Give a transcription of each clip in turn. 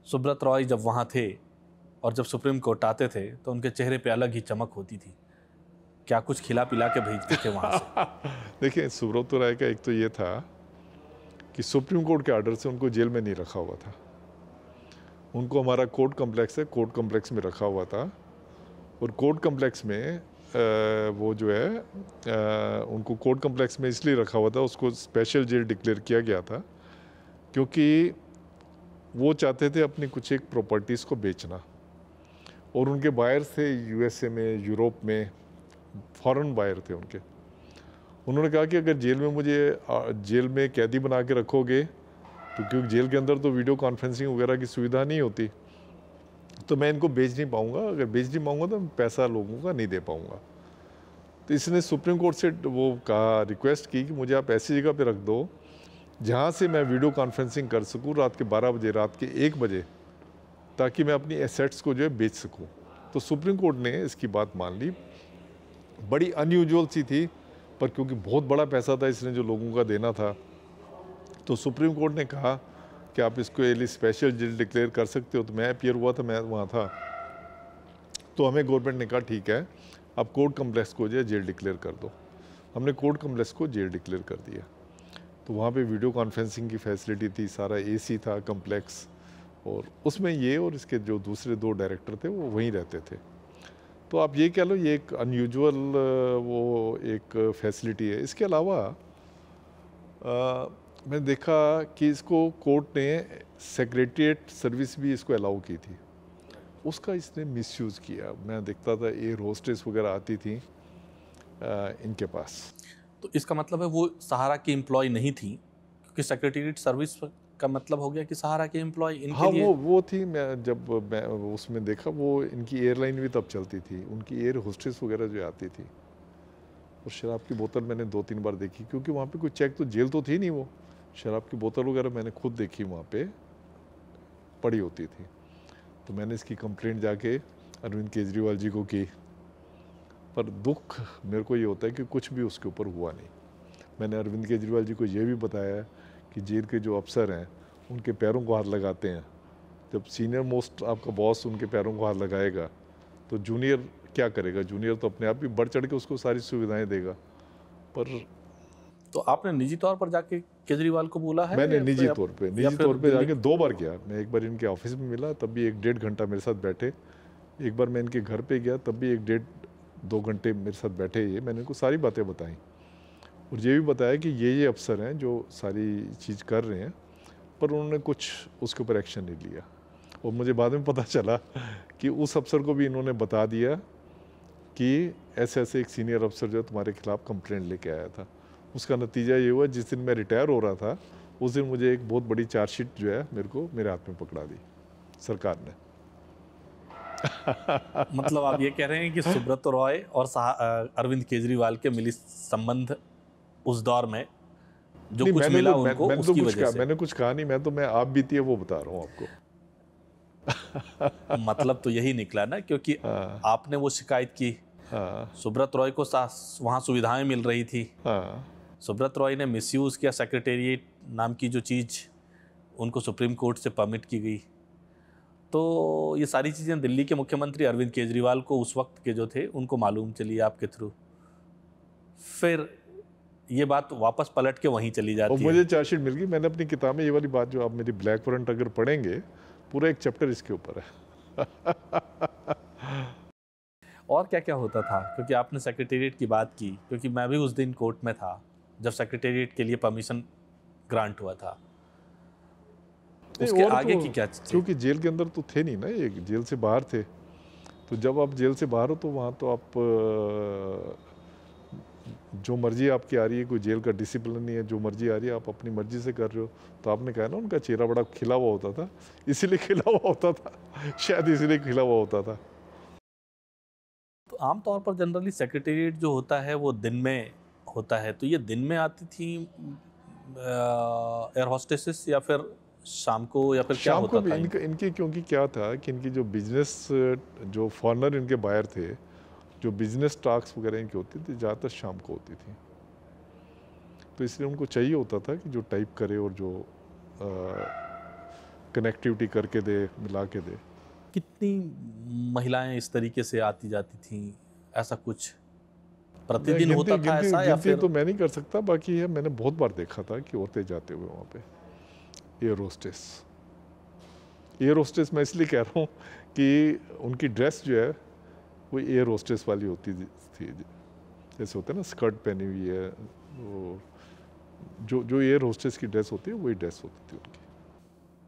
सुब्रत रॉय जब वहाँ थे और जब सुप्रीम कोर्ट आते थे तो उनके चेहरे पे अलग ही चमक होती थी। क्या कुछ खिला पिला के भेजते थे वहाँ से? देखिए, सुब्रत राय का एक तो ये था कि सुप्रीम कोर्ट के आर्डर से उनको जेल में नहीं रखा हुआ था। उनको हमारा कोर्ट कम्प्लेक्स है, कोर्ट कम्प्लेक्स में रखा हुआ था। और कोर्ट कम्प्लेक्स में वो जो है उनको कोर्ट कम्प्लेक्स में इसलिए रखा हुआ था, उसको स्पेशल जेल डिक्लेयर किया गया था क्योंकि वो चाहते थे अपनी कुछ एक प्रॉपर्टीज़ को बेचना। और उनके बायर थे यूएसए में, यूरोप में, फॉरेन बायर थे उनके। उन्होंने कहा कि अगर जेल में मुझे जेल में कैदी बना के रखोगे, तो क्योंकि जेल के अंदर तो वीडियो कॉन्फ्रेंसिंग वगैरह की सुविधा नहीं होती, तो मैं इनको बेच नहीं पाऊँगा। अगर बेच नहीं पाऊँगा तो पैसा लोगों का नहीं दे पाऊँगा। तो इसने सुप्रीम कोर्ट से वो कहा, रिक्वेस्ट की कि मुझे आप ऐसी जगह पे रख दो जहाँ से मैं वीडियो कॉन्फ्रेंसिंग कर सकूँ रात के 12 बजे, रात के 1 बजे, ताकि मैं अपनी एसेट्स को जो है बेच सकूँ। तो सुप्रीम कोर्ट ने इसकी बात मान ली। बड़ी अनयूजुअल सी थी, पर क्योंकि बहुत बड़ा पैसा था इसने जो लोगों का देना था, तो सुप्रीम कोर्ट ने कहा कि आप इसको ये स्पेशल जेल डिक्लेयर कर सकते हो। तो मैं अपीयर हुआ था, मैं वहाँ था। तो हमें गवर्नमेंट ने कहा ठीक है, आप कोर्ट कम्प्लेक्स को जो है जेल डिक्लेयर कर दो। हमने कोर्ट कम्प्लेक्स को जेल डिक्लेयर कर दिया। तो वहाँ पे वीडियो कॉन्फ्रेंसिंग की फैसिलिटी थी, सारा एसी था कम्प्लेक्स, और उसमें ये और इसके जो दूसरे 2 डायरेक्टर थे वो वहीं रहते थे। तो आप ये कह लो, ये एक अनयूजुअल वो एक फैसिलिटी है। इसके अलावा मैंने देखा कि इसको कोर्ट ने सेक्रेटरीट सर्विस भी इसको अलाउ की थी, उसका इसने मिसयूज़ किया। मैं देखता था एयर होस्टेस वगैरह आती थी इनके पास। तो इसका मतलब है वो सहारा की एम्प्लॉय नहीं थी, क्योंकि सेक्रेटरीट सर्विस का मतलब हो गया कि सहारा के एम्प्लॉय इनके हाँ, लिए। वो थी। मैं उसमें देखा, वो इनकी एयरलाइन भी तब चलती थी, उनकी एयर होस्टेस वगैरह जो आती थी। और शराब की बोतल मैंने 2-3 बार देखी, क्योंकि वहाँ पे कोई चेक, तो जेल तो थी नहीं, वो शराब की बोतल वगैरह मैंने खुद देखी वहाँ पे पड़ी होती थी। तो मैंने इसकी कंप्लेंट जाके अरविंद केजरीवाल जी को की, पर दुख मेरे को ये होता है कि कुछ भी उसके ऊपर हुआ नहीं। मैंने अरविंद केजरीवाल जी को ये भी बताया कि जेल के जो अफसर हैं उनके पैरों को हाथ लगाते हैं। जब सीनियर मोस्ट आपका बॉस उनके पैरों को हाथ लगाएगा, तो जूनियर क्या करेगा? जूनियर तो अपने आप ही बढ़ चढ़ के उसको सारी सुविधाएं देगा। पर तो आपने निजी तौर पर जाके केजरीवाल को बोला है? मैंने निजी या तौर फिर पे दिल्ली? जाके 2 बार गया। मैं एक बार इनके ऑफिस में मिला, तब भी 1-1.5 घंटा मेरे साथ बैठे। एक बार मैं इनके घर पे गया, तब भी 1-1.5-2 घंटे मेरे साथ बैठे। ये मैंने इनको सारी बातें बताई, और ये भी बताया कि ये अफसर हैं जो सारी चीज़ कर रहे हैं, पर उन्होंने कुछ उसके ऊपर एक्शन नहीं लिया। और मुझे बाद में पता चला कि उस अफसर को भी इन्होंने बता दिया कि ऐसे ऐसे एक सीनियर अफसर जो तुम्हारे खिलाफ कंप्लेंट लेके आया था। उसका नतीजा ये हुआ, जिस दिन मैं रिटायर हो रहा था उस दिन मुझे एक बहुत बड़ी चार्जशीट जो है मेरे हाथ में पकड़ा दी सरकार ने। मतलब आप ये कह रहे हैं कि सुब्रत रॉय और अरविंद केजरीवाल के मिली संबंध उस दौर में जो नहीं, कुछ मिला उनको उसकी वजह से? मैंने कुछ कहा नहीं। मैं आप बीती है वो बता रहा हूँ आपको। मतलब तो यही निकला ना, क्योंकि हाँ, आपने वो शिकायत की, हाँ, सुब्रत रॉय को वहाँ सुविधाएं मिल रही थी, हाँ। सुब्रत रॉय ने मिसयूज़ किया सेक्रेटेरिएट नाम की जो चीज़ उनको सुप्रीम कोर्ट से परमिट की गई। तो ये सारी चीज़ें दिल्ली के मुख्यमंत्री अरविंद केजरीवाल को उस वक्त के जो थे उनको मालूम चली आपके थ्रू। फिर ये बात वापस पलट के वहीं चली और जाती है। मुझे चार्जशीट मिल गई। मैंने अपनी किताब में ये वाली बात, जो आप मेरी ब्लैक वारंट अगर पढ़ेंगे, पूरा एक चैप्टर इसके ऊपर है। और क्या क्या होता था, क्योंकि आपने सेक्रेटेरिएट की बात की, क्योंकि मैं भी उस दिन कोर्ट में था जब सेक्रेटेरिएट के लिए परमिशन ग्रांट हुआ था। नहीं, उसके और आगे तो की क्या चीज़? क्योंकि जेल के अंदर तो थे नहीं ना, ये जेल से बाहर थे। तो जब आप जेल से बाहर हो तो वहाँ तो आप जो मर्जी आपकी आ रही है, कोई जेल का डिसिप्लिन नहीं है, जो मर्जी आ रही है आप अपनी मर्जी से कर रहे हो। तो आपने कहा ना उनका चेहरा बड़ा खिला हुआ होता था, इसीलिए खिला हुआ होता था, शायद इसीलिए खिला हुआ होता था। तो आमतौर पर जनरली सेक्रेटेरिएट जो होता है वो दिन में होता है, तो ये दिन में आती थी एयर होस्टेसेस, या फिर शाम को, या फिर क्या शाम को होता भी था इनके क्योंकि क्या था कि इनकी जो बिजनेस, जो फॉरनर इनके बायर थे, जो बिजनेस टॉक्स वगैरह इनकी होती थी ज़्यादातर शाम को होती थी। तो इसलिए उनको चाहिए होता था कि जो टाइप करे और जो कनेक्टिविटी करके दे, मिला के दे। कितनी महिलाएं इस तरीके से आती जाती थी, ऐसा कुछ प्रतिदिन होता था ऐसा, या फिर? तो मैं नहीं कर सकता, बाकी है मैंने बहुत बार देखा था कि औरतें जाते हुए वहाँ पे। एयर होस्टेस मैं इसलिए कह रहा हूँ कि उनकी ड्रेस जो है वो एयर होस्टेस वाली होती थी, जैसे होता है ना स्कर्ट पहनी हुई है, वो जो एयर होस्टेस की ड्रेस होती है वही ड्रेस होती थी उनकी।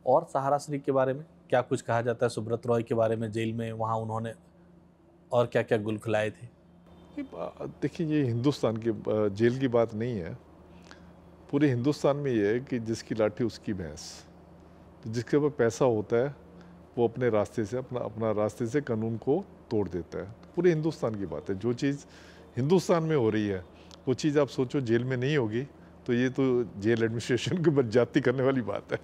और सहारा श्री के बारे में क्या कुछ कहा जाता है, सुब्रत रॉय के बारे में, जेल में वहाँ उन्होंने और क्या क्या गुल खिलाए थे? देखिए, ये हिंदुस्तान की जेल की बात नहीं है, पूरे हिंदुस्तान में ये है कि जिसकी लाठी उसकी भैंस। तो जिसके पास पैसा होता है वो अपने रास्ते से अपना रास्ते से कानून को तोड़ देता है। पूरे हिंदुस्तान की बात है, जो चीज़ हिंदुस्तान में हो रही है वो चीज़ आप सोचो जेल में नहीं होगी, तो ये तो जेल एडमिनिस्ट्रेशन के ऊपर जाति करने वाली बात है।